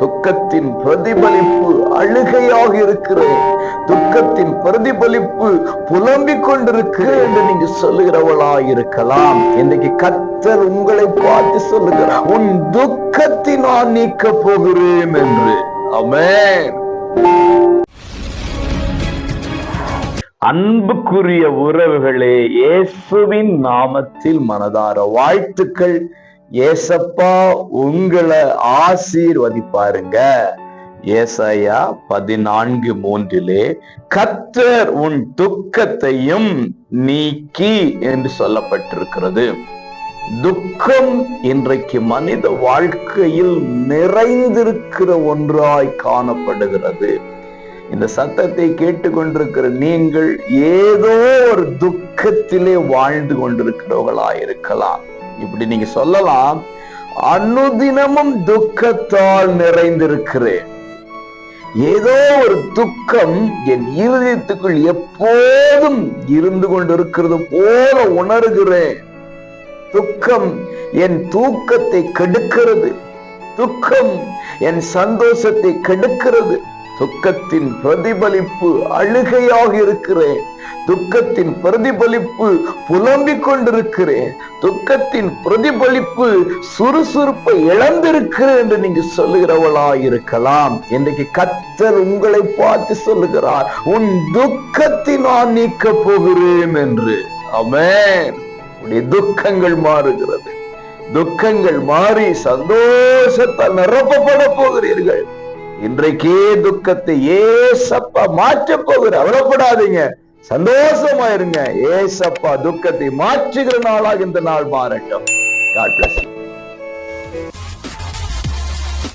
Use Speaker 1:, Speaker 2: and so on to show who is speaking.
Speaker 1: துக்கத்தின் பிரதிபலிப்பு அழுகையாக இருக்கிறேன், துக்கத்தின் பிரதிபலிப்பு புலம்பிக் கொண்டிருக்கிறேன் என்று நீங்க சொல்லுகிறவளாயிருக்கலாம். இன்றைக்கு கர்த்தர் உங்களை பார்த்து சொல்லுகிறார், உன் துக்கத்தை நான் நீக்க போகிறேன் என்று. ஆமென். அன்புக்குரிய உறவுகளே, இயேசுவின் நாமத்தில் மனதார வாழ்த்துக்கள். ஏசப்பா உங்களை ஆசீர்வதிப்பாருங்க. ஏசாயா 14:3 கர்த்தர் உன் துக்கத்தையும் நீக்கி என்று சொல்லப்பட்டிருக்கிறது. துக்கம் இன்றைக்கு மனித வாழ்க்கையில் நிறைந்திருக்கிற ஒன்றாய் காணப்படுகிறது. இந்த சத்தத்தை கேட்டுக்கொண்டிருக்கிற நீங்கள் ஏதோ ஒரு துக்கத்திலே வாழ்ந்து கொண்டிருக்கிறவர்களாயிருக்கலாம். இப்படி நீங்க சொல்லலாம், அனுதினமும் துக்கத்தால் நிறைந்திருக்கிறேன். ஏதோ ஒரு துக்கம் என் இருதயத்துக்குள் எப்போதும் இருந்து கொண்டிருக்கிறது போல உணர்கிறேன். துக்கம் என் தூக்கத்தை கெடுக்கிறது, துக்கம் என் சந்தோஷத்தை கெடுக்கிறது. துக்கத்தின் பிரதிபலிப்பு அழுகையாக இருக்கிறேன், துக்கத்தின் பிரதிபலிப்பு புலம்பிக் கொண்டிருக்கிறேன், துக்கத்தின் பிரதிபலிப்பு சுறுசுறுப்பை இழந்திருக்கிறேன் என்று நீங்க சொல்லுகிறவளாயிருக்கலாம். இன்றைக்கு கர்த்தர் உங்களை பார்த்து சொல்லுகிறார், உன் துக்கத்தை நான் நீக்க போகிறேன் என்று. ஆமென். உடைய துக்கங்கள் மாறுகிறது, துக்கங்கள் மாறி சந்தோஷத்தால் நிரப்பப்பட போகிறீர்கள். இன்றைக்கே துக்கத்தை ஏசப்பா மாற்ற போகிற, அவலப்படாதீங்க, சந்தோஷமா இருங்க. ஏசப்பா துக்கத்தை மாற்றுகிற நாளாக இந்த நாள் மாறட்டும். God bless you.